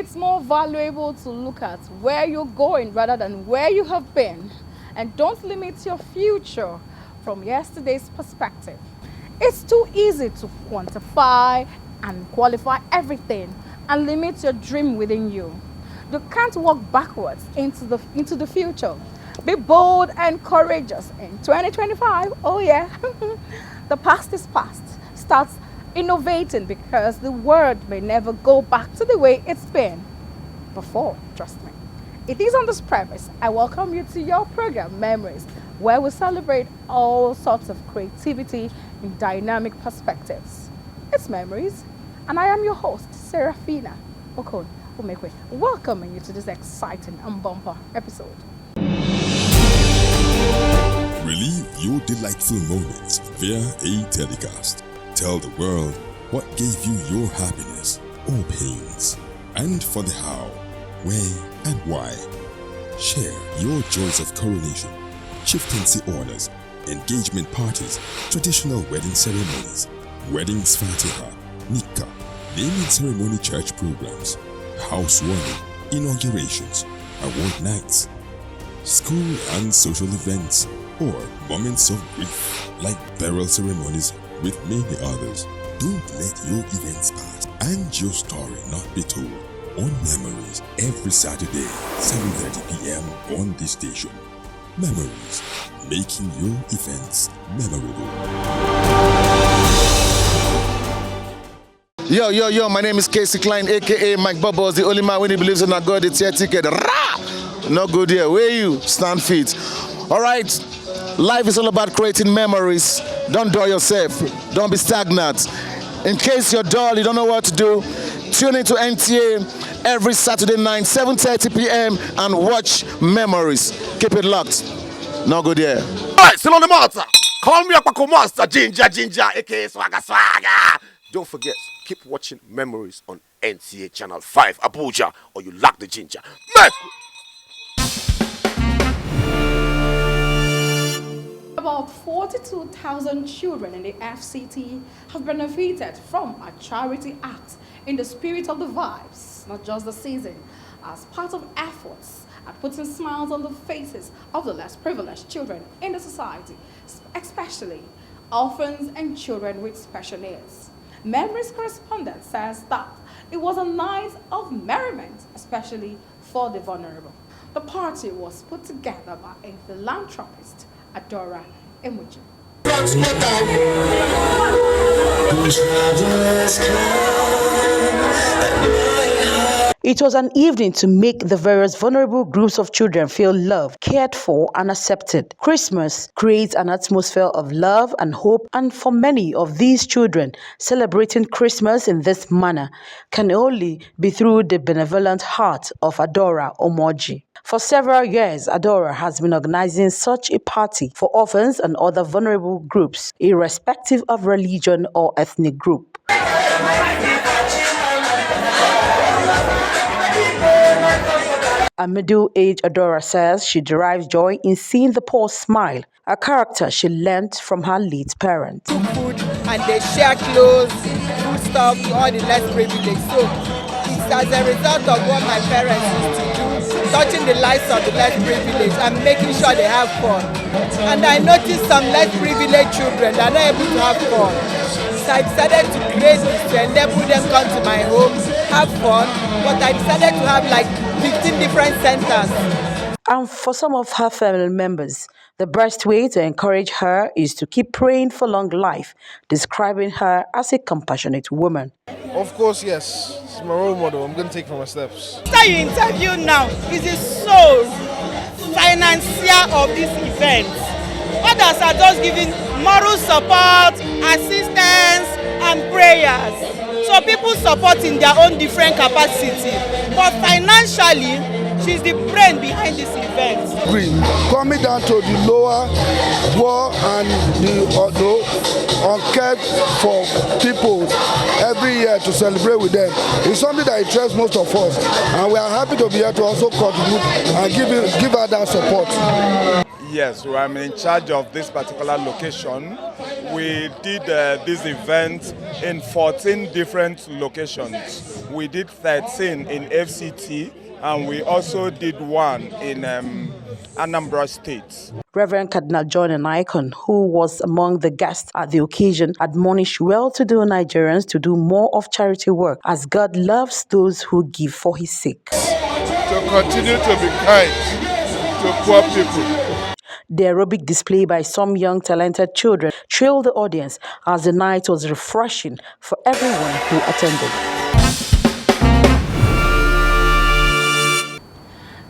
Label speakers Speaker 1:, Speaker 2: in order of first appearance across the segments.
Speaker 1: it's more valuable to look at where you're going rather than where you have been. And don't limit your future from yesterday's perspective. It's too easy to quantify and qualify everything and limit your dream within you. You can't walk backwards into the future. Be bold and courageous in 2025. Oh yeah. The past is past. Start innovating because the world may never go back to the way it's been before, trust me. It is on this premise I welcome you to your program Memories, where we celebrate all sorts of creativity in dynamic perspectives. It's Memories, and I am your host, Serafina Okon Umekwe, welcoming you to this exciting and bumper episode.
Speaker 2: Relive your delightful moments via a telecast. Tell the world what gave you your happiness or pains, and for the how, where, and why. Share your joys of coronation, chieftaincy honors, engagement parties, traditional wedding ceremonies, weddings fatiha, nikah, naming ceremony church programs, housewarming, inaugurations, award nights, school and social events, or moments of grief like burial ceremonies with many others. Don't let your events pass and your story not be told on Memories every Saturday, 7:30 p.m. on this station. Memories, making your events memorable.
Speaker 3: Yo, my name is Casey Klein, aka Mike Bubbles, the only man when he believes in a God, it's your ticket. Rah! No good here. Where you? Stand feet. All right. Life is all about creating memories. Don't dull yourself. Don't be stagnant. In case you're dull, you don't know what to do, tune into NTA every Saturday night, 7:30 p.m. and watch Memories. Keep it locked. No good here.
Speaker 4: All right, still on the matter. Call me Akpako Master, Ginger, aka Swagga. Don't forget, keep watching Memories on NTA Channel 5, Abuja, or you lack the ginger.
Speaker 1: About 42,000 children in the FCT have benefited from a charity act in the spirit of the vibes, not just the season, as part of efforts at putting smiles on the faces of the less privileged children in the society, especially orphans and children with special needs. Memories correspondent says that it was a night of merriment, especially for the vulnerable. The party was put together by a philanthropist, Adora Emuji.
Speaker 5: It was an evening to make the various vulnerable groups of children feel loved, cared for, and accepted. Christmas creates an atmosphere of love and hope, and for many of these children, celebrating Christmas in this manner can only be through the benevolent heart of Adora Omoji. For several years, Adora has been organizing such a party for orphans and other vulnerable groups, irrespective of religion or ethnic group. A middle-aged Adora says she derives joy in seeing the poor smile, a character she learnt from her late parents.
Speaker 6: Food and they share clothes, food stuff to all the less privileged. So it's as a result of what my parents used to do, touching the lives of the less privileged and making sure they have fun. And I noticed some less privileged children that are not able to have fun. So I decided to create this to enable them come to my home, have fun, but I decided to have like 15 different centers.
Speaker 5: And for some of her family members, the best way to encourage her is to keep praying for long life, describing her as a compassionate woman.
Speaker 7: Of course, yes. She's my role model. I'm going to take from her steps.
Speaker 6: After you interview now is the sole financier of this event. Others are just giving moral support, assistance, and prayers. So people support in their own different capacity. But financially, she's the brain behind this event.
Speaker 8: Coming down to the lower poor and the uncared for people every year to celebrate with them is something that interests most of us. And we are happy to be here to also contribute and give her that support.
Speaker 7: Yes, I'm in charge of this particular location
Speaker 9: we did this event in 14 different locations. We did 13 in FCT, and we also did one in Anambra State.
Speaker 5: Reverend Cardinal John Anaikon, who was among the guests at the occasion, admonished well-to-do Nigerians to do more of charity work, as God loves those who give for his sake.
Speaker 8: To continue to be kind to poor people.
Speaker 5: The aerobic display by some young talented children thrilled the audience, as the night was refreshing for everyone who attended.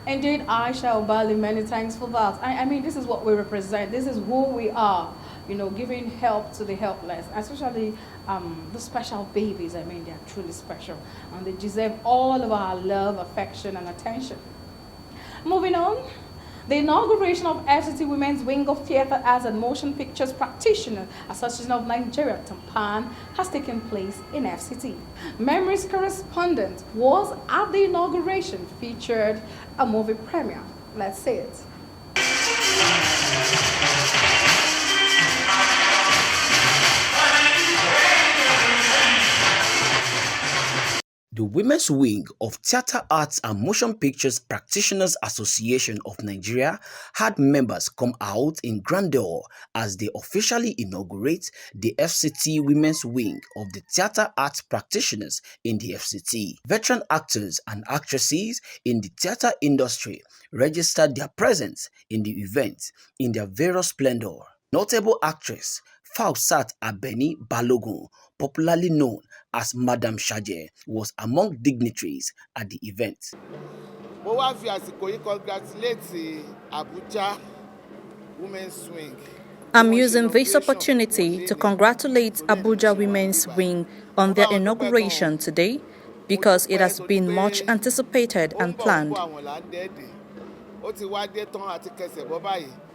Speaker 1: Indeed, Aisha Obali, many thanks for that. I mean, this is what we represent. This is who we are, you know, giving help to the helpless, especially the special babies. I mean, they're truly special, and they deserve all of our love, affection, and attention. Moving on. The inauguration of FCT Women's Wing of Theatre Arts and Motion Pictures Practitioners Association of Nigeria, Tampan, has taken place in FCT. Memories correspondent was at the inauguration, featured a movie premiere. Let's see it.
Speaker 10: The Women's Wing of Theatre Arts and Motion Pictures Practitioners Association of Nigeria had members come out in grandeur as they officially inaugurate the FCT Women's Wing of the Theatre Arts Practitioners in the FCT. Veteran actors and actresses in the theatre industry registered their presence in the event in their various splendor. Notable actress Fausat Abeni Balogun, popularly known as Madam Shaje, was among dignitaries at the event.
Speaker 11: Mo wá fi àsìkò yìí congratulate Abuja Women's Wing.
Speaker 12: I'm using this opportunity to congratulate Abuja Women's Wing on their inauguration today, because it has been much anticipated and planned.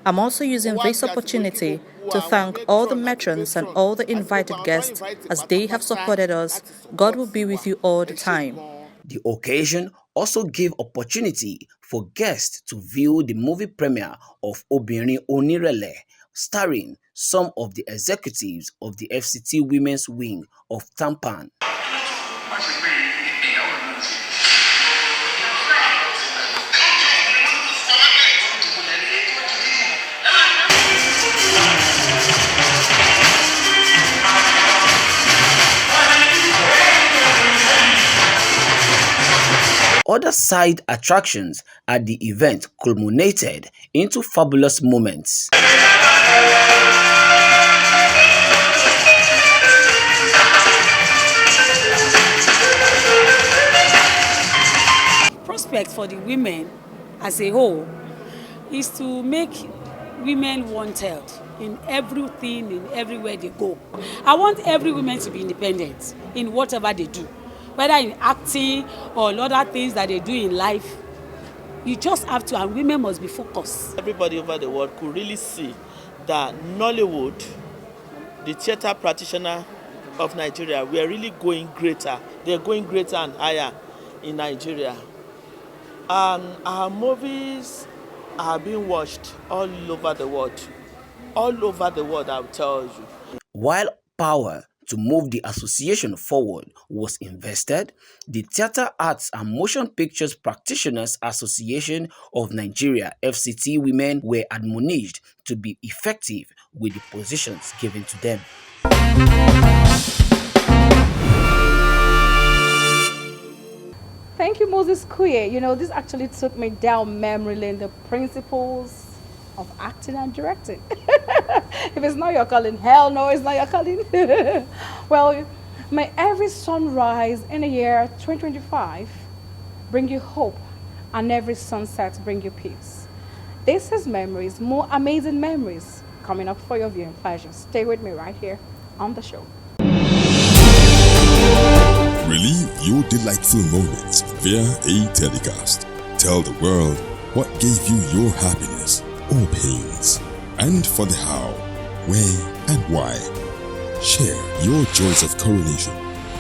Speaker 12: I'm also using this opportunity to thank all the matrons and all the invited guests, as they have supported us. God will be with you all the time.
Speaker 10: The occasion also gave opportunity for guests to view the movie premiere of Obìnrin Onírẹ̀lẹ̀, starring some of the executives of the FCT Women's Wing of Tampan. Other side attractions at the event culminated into fabulous moments.
Speaker 13: Prospect for the women as a whole is to make women wanted in everything, in everywhere they go. I want every woman to be independent in whatever they do, whether in acting or other things that they do in life. You just have to, and women must be focused.
Speaker 14: Everybody over the world could really see that Nollywood, the theatre practitioner of Nigeria, we are really going greater. They're going greater and higher in Nigeria. Our movies are being watched all over the world. All over the world, I'll tell you.
Speaker 10: While power to move the association forward was invested, the Theatre Arts and Motion Pictures Practitioners Association of Nigeria, FCT women, were admonished to be effective with the positions given to them.
Speaker 1: Thank you, Moses Kuye. You know, this actually took me down memory lane, the principles of acting and directing. If it's not your calling, hell no, it's not your calling. Well, may every sunrise in the year 2025 bring you hope, and every sunset bring you peace. This is Memories, more amazing memories coming up for your viewing pleasure. Stay with me right here on the show.
Speaker 2: Relive your delightful moments via a telecast. Tell the world what gave you your happiness or pains, and for the how, where, and why. Share your joys of coronation,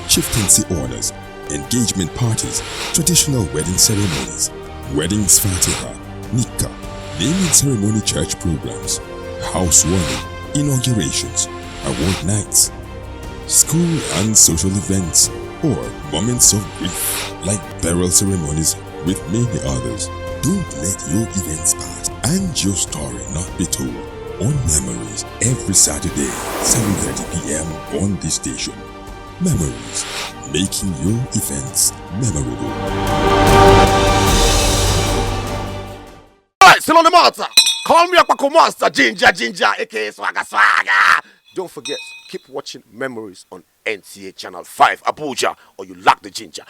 Speaker 2: chieftaincy orders, engagement parties, traditional wedding ceremonies, weddings fatiha, nikah, naming ceremony church programs, housewarming, inaugurations, award nights, school and social events, or moments of grief like burial ceremonies with many others. Don't let your events pass and your story not be told on Memories every Saturday, 7:30 p.m. on this station. Memories, making your events memorable.
Speaker 4: Alright, still on the matter. Call me Aquaco Master, Ginger, aka Swagga. Don't forget, keep watching Memories on NTA Channel 5 Abuja, or you lack the ginger.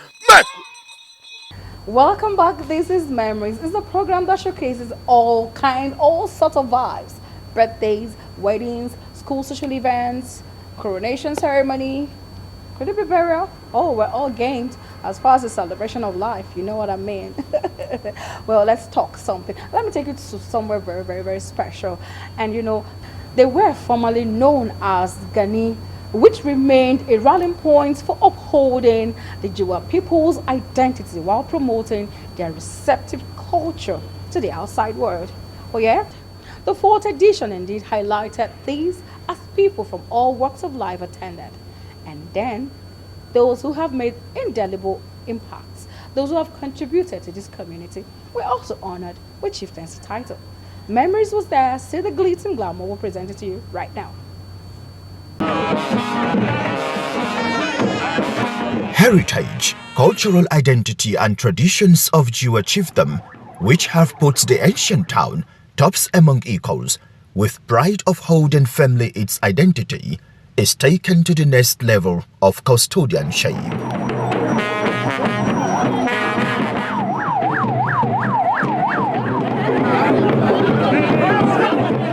Speaker 1: Welcome back. This is Memories. It's a program that showcases all sorts of vibes. Birthdays, weddings, school social events, coronation ceremony. Could it be burial? Oh, we're all gamed as far as the celebration of life. You know what I mean? Well, let's talk something. Let me take you to somewhere very, very, very special. And you know, they were formerly known as Gani, which remained a rallying point for upholding the Jiwa people's identity while promoting their receptive culture to the outside world. Oh yeah? The fourth edition indeed highlighted these as people from all walks of life attended. And then, those who have made indelible impacts, those who have contributed to this community, were also honored with chieftaincy title. Memories was there. See the glitz and glamour we're presenting to you right now.
Speaker 15: Heritage, cultural identity and traditions of Jiwa chiefdom, which have put the ancient town tops among equals, with pride of holding firmly its identity, is taken to the next level of custodianship.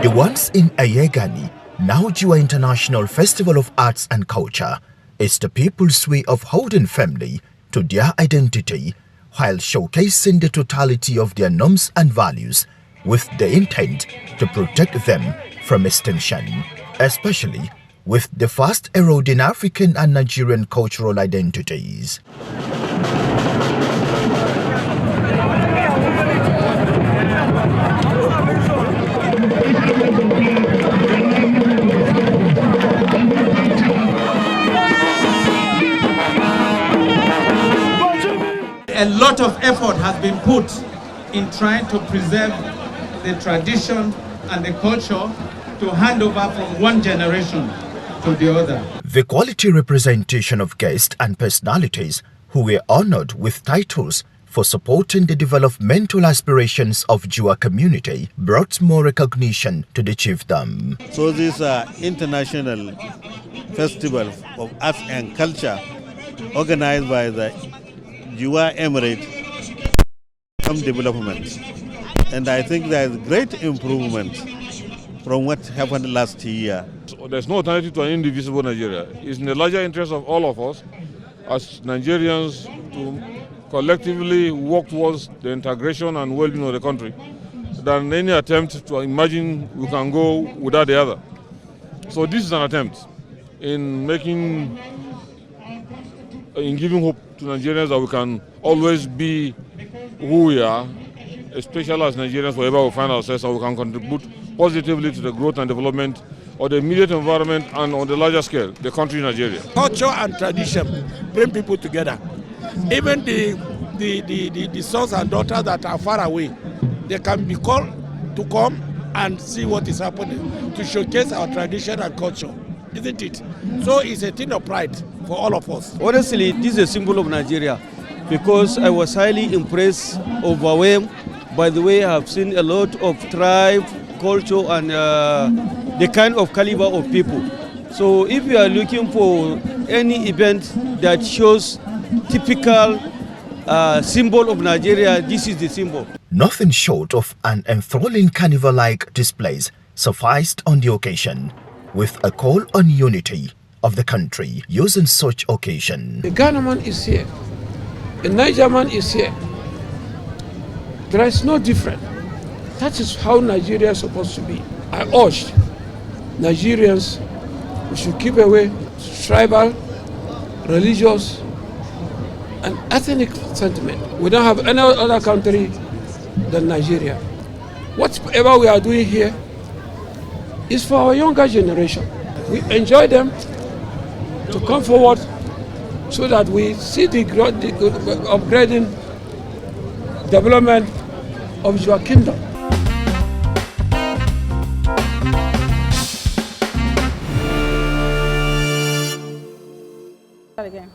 Speaker 15: The once in Ayegani, now Jiwa International Festival of Arts and Culture, is the people's way of holding firmly to their identity while showcasing the totality of their norms and values with the intent to protect them from extinction, especially with the fast eroding African and Nigerian cultural identities.
Speaker 16: A lot of effort has been put in trying to preserve the tradition and the culture to hand over from one generation to the other.
Speaker 15: The quality representation of guests and personalities who were honored with titles for supporting the developmental aspirations of Jiwa community brought more recognition to the chiefdom.
Speaker 17: So this international festival of arts and culture organized by the Jiwa Emirate Development, and I think there is great improvement from what happened last year.
Speaker 18: There's no alternative to an indivisible Nigeria. It's in the larger interest of all of us as Nigerians to collectively work towards the integration and well-being of the country than any attempt to imagine we can go without the other. So this is an attempt in giving hope to Nigerians that we can always be who we are, especially as Nigerians wherever we find ourselves, and we can contribute positively to the growth and development of the immediate environment and on the larger scale, the country Nigeria.
Speaker 19: Culture and tradition bring people together. Even the sons and daughters that are far away, they can be called to come and see what is happening, to showcase our tradition and culture, isn't it? So it's a thing of pride for all of us.
Speaker 20: Honestly, this is a symbol of Nigeria because I was highly impressed, overwhelmed by the way I have seen a lot of tribe, culture and the kind of caliber of people. So if you are looking for any event that shows typical symbol of Nigeria, this is the symbol.
Speaker 15: Nothing short of an enthralling carnival-like displays sufficed on the occasion, with a call on unity of the country using such occasion.
Speaker 21: The Ghana man is here, the Niger man is here. There is no difference. That is how Nigeria is supposed to be. I urge Nigerians, we should keep away tribal, religious, and ethnic sentiment. We don't have any other country than Nigeria. Whatever we are doing here is for our younger generation. we enjoy them to come forward so that we see the upgrading development of your kingdom.
Speaker 1: Again.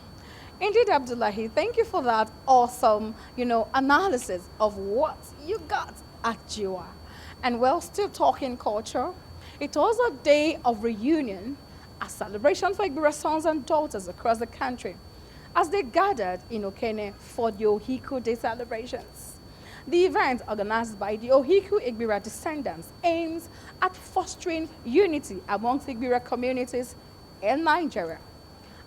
Speaker 1: Indeed, Abdullahi, thank you for that awesome, analysis of what you got at Jiwa. And we're still talking culture. It was a day of reunion, a celebration for Igbira sons and daughters across the country as they gathered in Okene for the Ohiku Day celebrations. The event, organized by the Ohiku Igbira descendants, aims at fostering unity amongst Igbira communities in Nigeria.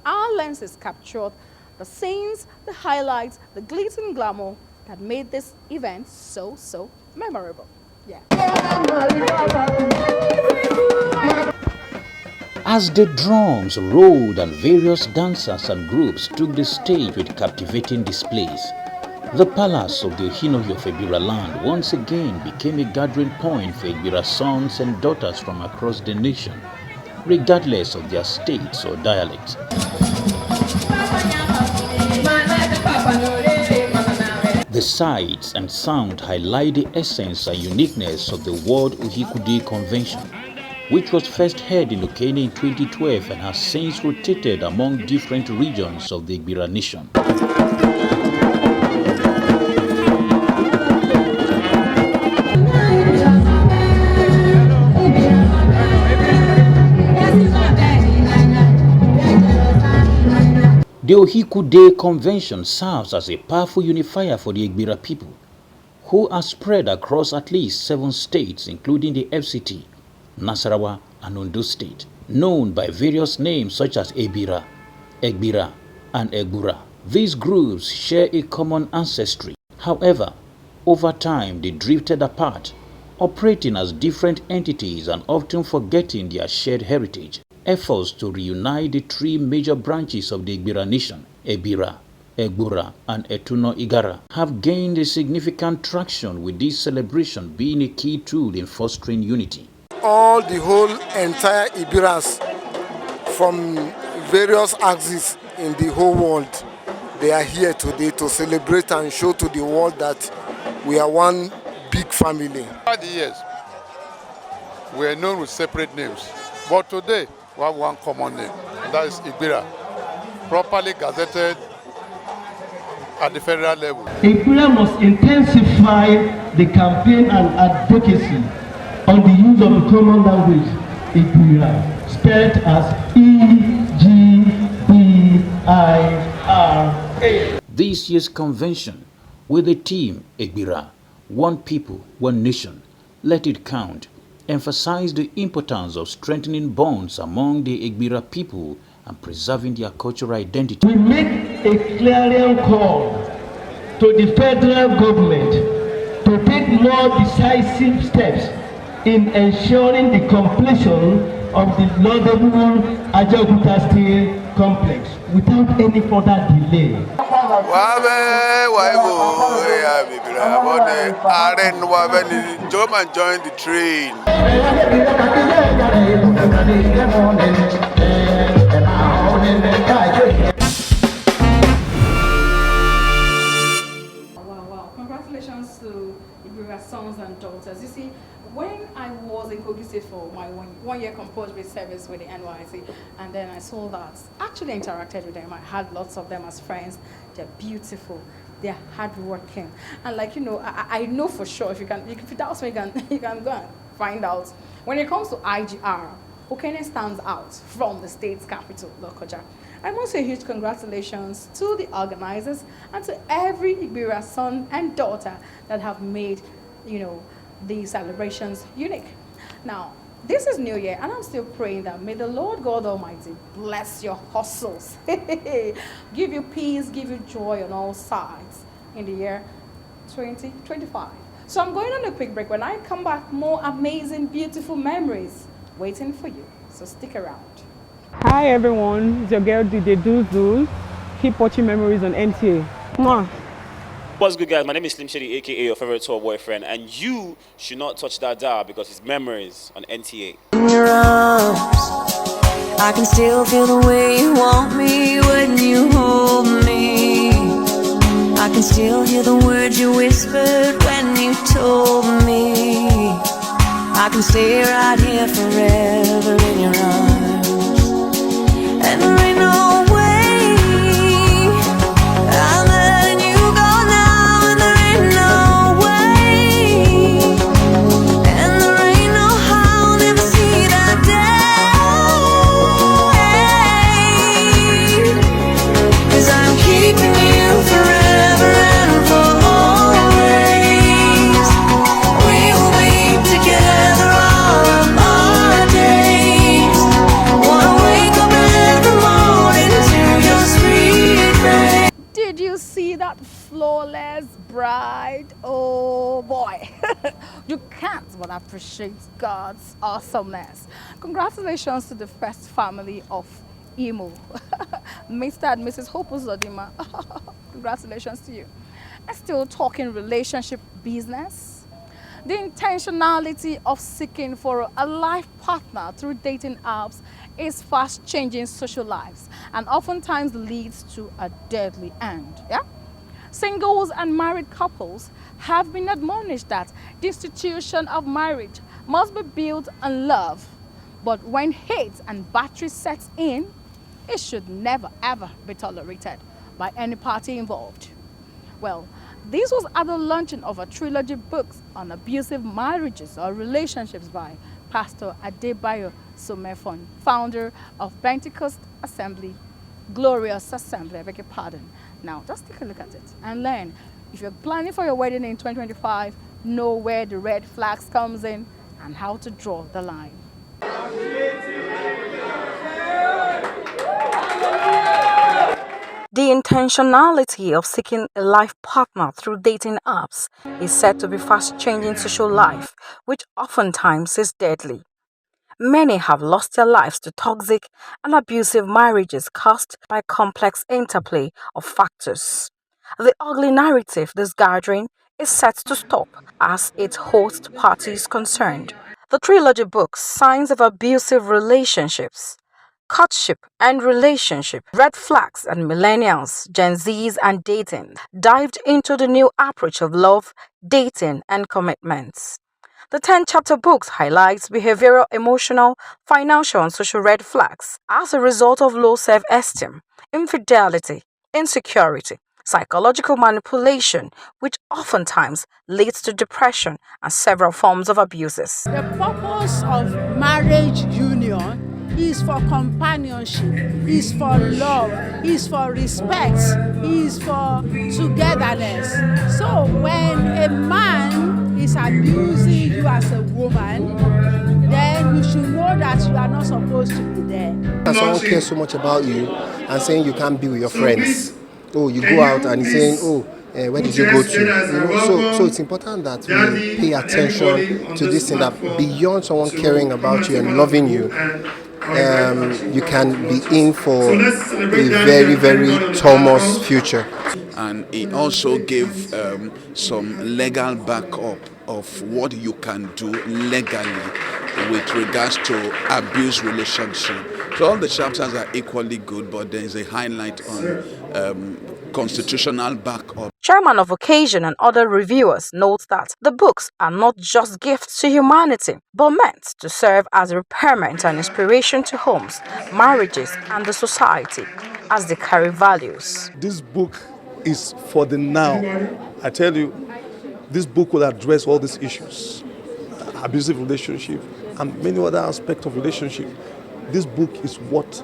Speaker 1: Our lenses captured the scenes, the highlights, the glitz and glamour that made this event so memorable. Yeah.
Speaker 3: As the drums rolled and various dancers and groups took the stage with captivating displays, the palace of the Ohinohi of Igbira land once again became a gathering point for Igbira sons and daughters from across the nation, regardless of their states or dialects. The sights and sound highlight the essence and uniqueness of the World Ohiku Day Convention, which was first held in Okene in 2012 and has since rotated among different regions of the Igbira nation. The Ohiku Day Convention serves as a powerful unifier for the Igbira people, who are spread across at least 7 states, including the FCT, Nasarawa, and Ondo State, known by various names such as Ebira, Egbira, and Egbura. These groups share a common ancestry. However, over time they drifted apart, operating as different entities and often forgetting their shared heritage. Efforts to reunite the 3 major branches of the Igbira nation, Ebira, Egbura, and Etuno Igara, have gained a significant traction, with this celebration being a key tool in fostering unity.
Speaker 8: All the whole entire Ibiras from various axes in the whole world, they are here today to celebrate and show to the world that we are one big family.
Speaker 22: Over the years, we are known with separate names, but today we have one common name, and that is Igbira, properly gazetted at the federal level.
Speaker 23: Igbira must intensify the campaign and advocacy on the use of the common language, Igbira, spelled as E-G-B-I-R-A.
Speaker 3: This year's convention, with the theme Igbira, One People, One Nation, Let It Count, emphasized the importance of strengthening bonds among the Igbira people and preserving their cultural identity.
Speaker 23: We make a clarion call to the federal government to take more decisive steps in ensuring the completion of the laudable Ajaokuta Steel Complex without any further delay.
Speaker 22: Join the train.
Speaker 1: Wow. Congratulations to Igbira sons and daughters. You see, when I was in Kogi State for my one-year compulsory service with the NYC, and then I saw that, actually interacted with them. I had lots of them as friends. They're beautiful. They're hardworking. And I know for sure, if you doubt me, you can go and find out. When it comes to IGR, Okene stands out from the state's capital, Lokoja. I must say a huge congratulations to the organizers and to every Igbira son and daughter that have made, these celebrations unique. Now, this is New Year, and I'm still praying that may the Lord God Almighty bless your hustles, give you peace, give you joy on all sides in the year 2025. So I'm going on a quick break. When I come back, more amazing, beautiful memories waiting for you. So stick around.
Speaker 24: Hi everyone, it's your girl DJ Duz. Keep watching Memories on NTA. Mwah.
Speaker 25: What's good, guys? My name is Slim Shady, aka your favorite tour boyfriend, and you should not touch that dial because it's Memories on NTA.
Speaker 5: I can still feel the way you want me when you hold me. I can still hear the words you whispered when you told me. I can stay right here forever in your arms. And there ain't no way I'm letting you go now. And there ain't no way, and there ain't no how I'll never see that day. 'Cause I'm keeping you forever and for always. We will be together all of our days. Wanna wake up every morning to your sweet face.
Speaker 1: Did you see that flawless bride? Oh boy. You can't but appreciate God's awesomeness. Congratulations to the first family of Imo. Mr. and Mrs. Hope Uzodinma. Congratulations to you. And still talking relationship business. The intentionality of seeking for a life partner through dating apps is fast changing social lives and oftentimes leads to a deadly end. Yeah? Singles and married couples have been admonished that the institution of marriage must be built on love. But when hate and battery sets in, it should never ever be tolerated by any party involved. Well, this was at the launching of a trilogy books on abusive marriages or relationships by Pastor Adebayo Somefon, founder of Pentecost Assembly, Glorious Assembly, I beg your pardon. Now, just take a look at it and learn. If you're planning for your wedding in 2025, know where the red flags comes in and how to draw the line. The intentionality of seeking a life partner through dating apps is said to be fast-changing social life, which oftentimes is deadly. Many have lost their lives to toxic and abusive marriages caused by complex interplay of factors. The ugly narrative this gathering is set to stop as its host parties concerned. The trilogy books, Signs of Abusive Relationships, Courtship and Relationship, Red Flags and Millennials, Gen Zs and Dating, dived into the new approach of love, dating and commitments. The 10-chapter books highlights behavioral, emotional, financial and social red flags as a result of low self-esteem, infidelity, insecurity, psychological manipulation, which oftentimes leads to depression and several forms of abuses.
Speaker 6: The purpose of marriage union is for companionship, is for love, is for respect, is for togetherness. So when a man is abusing you as a woman, then you should know that you are not supposed to be there.
Speaker 7: Someone cares so much about you and saying you can't be with your friends. Oh, you go out and he's saying, oh, where did you go to? You know, so it's important that we pay attention to this thing, that beyond someone caring about you and loving you, you can be in for a very, very tumultuous future.
Speaker 9: And it also gave some legal backup of what you can do legally with regards to abuse relationship. So all the chapters are equally good, but there is a highlight on constitutional backup.
Speaker 1: Chairman of Occasion and other reviewers note that the books are not just gifts to humanity, but meant to serve as a repairment and inspiration to homes, marriages, and the society as they carry values.
Speaker 11: This book is for the now. I tell you, this book will address all these issues, abusive relationship, and many other aspects of relationship. This book is what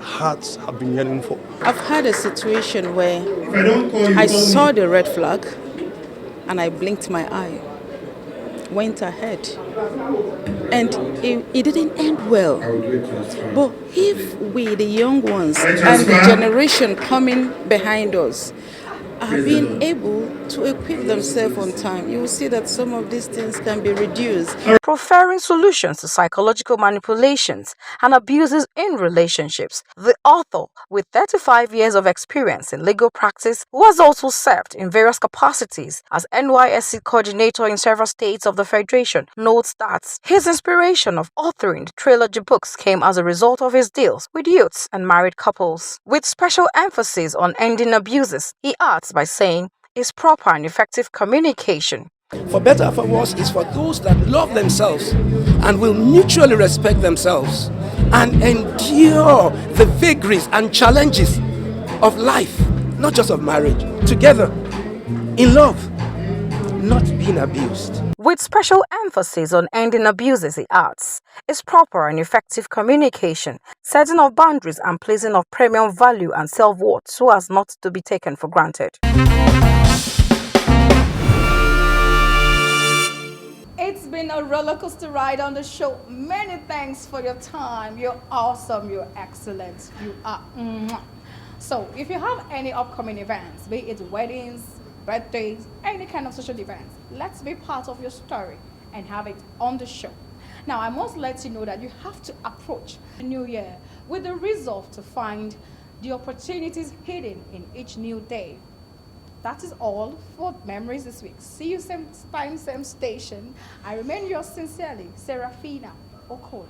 Speaker 11: hearts have been yearning for.
Speaker 26: I've had a situation where I saw the red flag and I blinked my eye, went ahead, and it didn't end well. But if we, the young ones, and the generation coming behind us, are being able to equip themselves on time, you will see that some of these things can be reduced.
Speaker 2: Preferring solutions to psychological manipulations and abuses in relationships, the author, with 35 years of experience in legal practice, who has also served in various capacities as NYSC coordinator in several states of the Federation, notes that his inspiration of authoring the trilogy books came as a result of his deals with youths and married couples. With special emphasis on ending abuses, he adds by saying, is proper and effective communication.
Speaker 4: For better or for worse is for those that love themselves and will mutually respect themselves and endure the vagaries and challenges of life, not just of marriage, together in love, not being abused.
Speaker 2: With special emphasis on ending abuses, he adds, is proper and effective communication, setting of boundaries and placing of premium value and self-worth so as not to be taken for granted.
Speaker 1: It's been a roller coaster ride on the show. Many thanks for your time. You're awesome. You're excellent. You are. So if you have any upcoming events, be it weddings, birthdays, any kind of social events, let's be part of your story and have it on the show. Now, I must let you know that you have to approach the new year with the resolve to find the opportunities hidden in each new day. That is all for Memories this week. See you same time, same station. I remain yours sincerely, Serafina Okon.